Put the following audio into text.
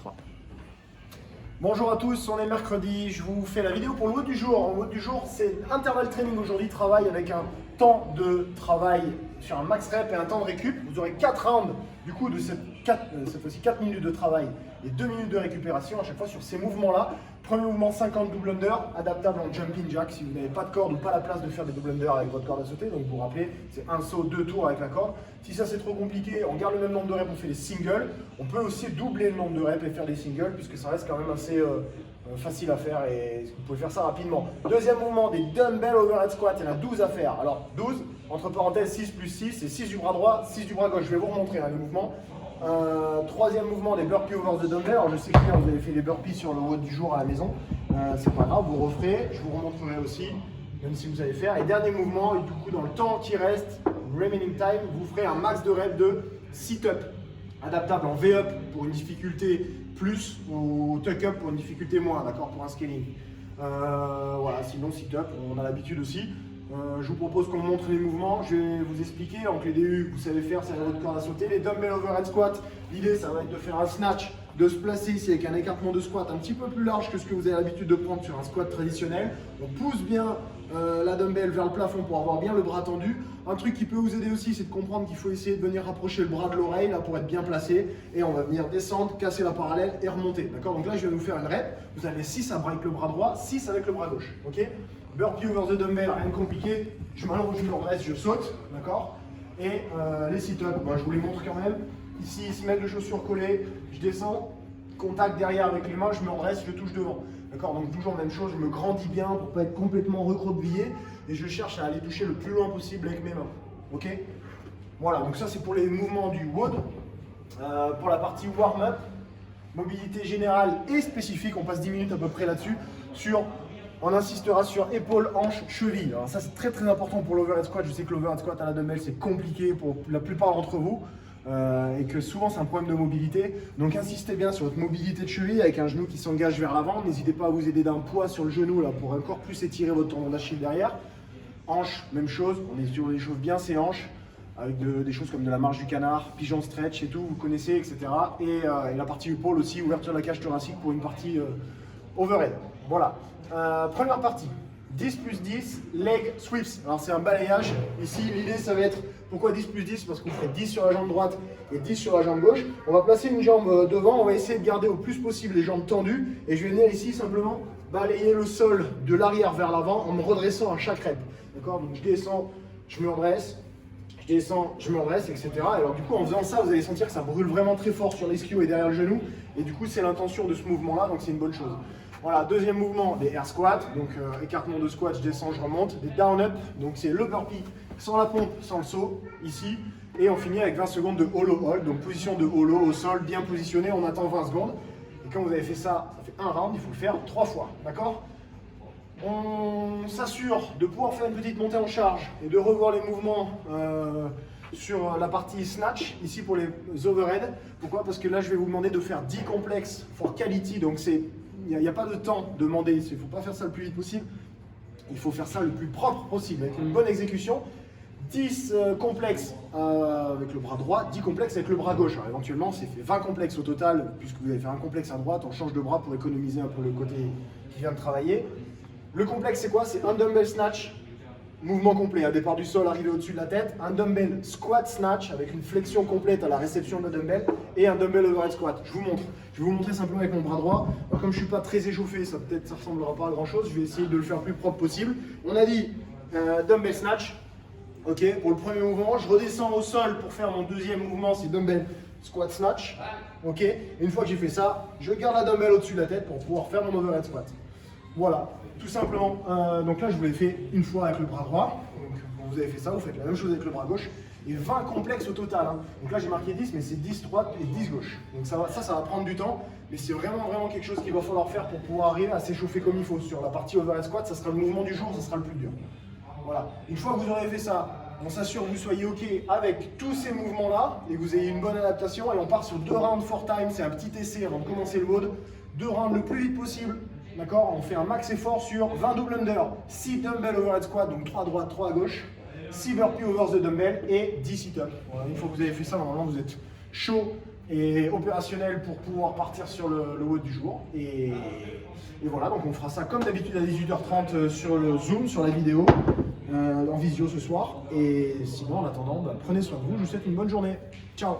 3. Bonjour à tous, on est mercredi, je vous fais la vidéo pour le WOD du jour. Le WOD du jour, c'est intervalle training aujourd'hui, travail avec un temps de travail sur un max rep et un temps de récup. Vous aurez 4 rounds du coup de cette fois-ci 4 minutes de travail et 2 minutes de récupération à chaque fois sur ces mouvements-là. Premier mouvement 50 double under, adaptable en jumping jack si vous n'avez pas de corde ou pas la place de faire des double under avec votre corde à sauter. Donc vous vous rappelez, c'est un saut, 2 tours avec la corde. Si ça c'est trop compliqué, on garde le même nombre de reps, on fait des singles. On peut aussi doubler le nombre de reps et faire des singles puisque ça reste quand même assez facile à faire et vous pouvez faire ça rapidement. Deuxième mouvement, des dumbbell overhead squat, il y en a 12 à faire. Alors 12, entre parenthèses 6 plus 6, c'est 6 du bras droit, 6 du bras gauche. Je vais vous remontrer les mouvements. Troisième mouvement, des burpees over the dumbbell. Alors je sais que vous avez fait les burpees sur le WOD du jour à la maison. C'est pas grave, vous referez, je vous remontrerai aussi, même si vous savez faire. Et dernier mouvement, et du coup dans le temps qui reste, remaining time, vous ferez un max de reps de sit-up, adaptable en V-up pour une difficulté plus ou tuck-up pour une difficulté moins, d'accord, pour un scaling. Voilà, sinon sit-up, on a l'habitude aussi. Je vous propose qu'on montre les mouvements, je vais vous expliquer. Donc les DU, vous savez faire, c'est votre corde à sauter. Les dumbbell overhead squat, l'idée ça va être de faire un snatch, de se placer ici avec un écartement de squat un petit peu plus large que ce que vous avez l'habitude de prendre sur un squat traditionnel. On pousse bien la dumbbell vers le plafond pour avoir bien le bras tendu. Un truc qui peut vous aider aussi, c'est de comprendre qu'il faut essayer de venir rapprocher le bras de l'oreille là pour être bien placé. Et on va venir descendre, casser la parallèle et remonter. D'accord? Donc là, je vais vous faire une rep. Vous avez 6 avec le bras droit, 6 avec le bras gauche. Ok? Burpee over the dumbbell, rien de compliqué. Je m'allonge, je me redresse, je saute. D'accord? Et les sit-ups, je vous les montre quand même. Ici, semelle de chaussures collée, je descends, contact derrière avec les mains, je me redresse, je touche devant. D'accord? Donc toujours même chose, je me grandis bien pour ne pas être complètement recroquevillé et je cherche à aller toucher le plus loin possible avec mes mains. Ok? Voilà, donc ça c'est pour les mouvements du WOD. Pour la partie warm-up, mobilité générale et spécifique, on passe 10 minutes à peu près là-dessus. On insistera sur épaules, hanches, chevilles. Alors ça c'est très très important pour l'overhead squat. Je sais que l'overhead squat à la dumbbell c'est compliqué pour la plupart d'entre vous. Et que souvent c'est un problème de mobilité. Donc insistez bien sur votre mobilité de cheville avec un genou qui s'engage vers l'avant. N'hésitez pas à vous aider d'un poids sur le genou là pour encore plus étirer votre tendon d'Achille derrière. Hanches, même chose, on est sur des choses bien ces hanches avec des choses comme de la marche du canard, pigeon stretch et tout, vous connaissez, etc. Et la partie épaule aussi, ouverture de la cage thoracique pour une partie overhead. Voilà. Première partie. 10 plus 10, leg sweeps. Alors c'est un balayage. Ici, l'idée ça va être, pourquoi 10 plus 10? Parce qu'on fait 10 sur la jambe droite et 10 sur la jambe gauche. On va placer une jambe devant, on va essayer de garder au plus possible les jambes tendues. Et je vais venir ici simplement balayer le sol de l'arrière vers l'avant en me redressant à chaque rep. D'accord? Donc je descends, je me redresse, je descends, je me redresse, etc. Et alors du coup en faisant ça, vous allez sentir que ça brûle vraiment très fort sur l'ischio et derrière le genou. Et du coup c'est l'intention de ce mouvement-là, donc c'est une bonne chose. Voilà, deuxième mouvement, des air squats, donc écartement de squat, je descends, je remonte. Des down up, donc c'est le burpee sans la pompe, sans le saut, ici. Et on finit avec 20 secondes de hollow hold, donc position de hollow au sol, bien positionné, on attend 20 secondes. Et quand vous avez fait ça, ça fait un round, il faut le faire 3 fois, d'accord? On s'assure de pouvoir faire une petite montée en charge et de revoir les mouvements sur la partie snatch, ici pour les overhead. Pourquoi? Parce que là, je vais vous demander de faire 10 complexes for quality, donc c'est... Il n'y a pas de temps demandé, il ne faut pas faire ça le plus vite possible, il faut faire ça le plus propre possible, avec une bonne exécution. 10 complexes avec le bras droit, 10 complexes avec le bras gauche. Alors éventuellement, c'est fait 20 complexes au total, puisque vous allez faire un complexe à droite, on change de bras pour économiser un peu le côté qui vient de travailler. Le complexe, c'est quoi? C'est un dumbbell snatch, mouvement complet, à départ du sol, arrivé au-dessus de la tête, un dumbbell squat snatch avec une flexion complète à la réception de la dumbbell et un dumbbell overhead squat. Je vous montre. Je vais vous montrer simplement avec mon bras droit. Alors, comme je ne suis pas très échauffé, ça ressemblera pas à grand chose. Je vais essayer de le faire le plus propre possible. On a dit dumbbell snatch. Ok. Pour le premier mouvement, je redescends au sol pour faire mon deuxième mouvement, c'est dumbbell squat snatch. Ok. Et une fois que j'ai fait ça, je garde la dumbbell au-dessus de la tête pour pouvoir faire mon overhead squat. Voilà, tout simplement. Donc là, je vous l'ai fait une fois avec le bras droit. Donc, vous avez fait ça, vous faites la même chose avec le bras gauche. Et 20 complexes au total. Hein. Donc là, j'ai marqué 10, mais c'est 10 droite et 10 gauche. Donc ça va prendre du temps, mais c'est vraiment quelque chose qu'il va falloir faire pour pouvoir arriver à s'échauffer comme il faut. Sur la partie overhead squat, ça sera le mouvement du jour, ça sera le plus dur. Voilà. Une fois que vous aurez fait ça, on s'assure que vous soyez OK avec tous ces mouvements-là et que vous ayez une bonne adaptation. Et on part sur 2 rounds 4 time, c'est un petit essai avant de commencer le WOD. 2 rounds le plus vite possible. D'accord? On fait un max effort sur 20 double under, 6 dumbbell overhead squat, donc 3 à droite, 3 à gauche, 6 burpees over the dumbbell et 10 sit-ups. Voilà, une fois que vous avez fait ça, normalement vous êtes chaud et opérationnel pour pouvoir partir sur le WOD du jour. Et voilà, donc on fera ça comme d'habitude à 18h30 sur le Zoom, sur la vidéo, en visio ce soir. Et sinon, en attendant, prenez soin de vous, je vous souhaite une bonne journée. Ciao!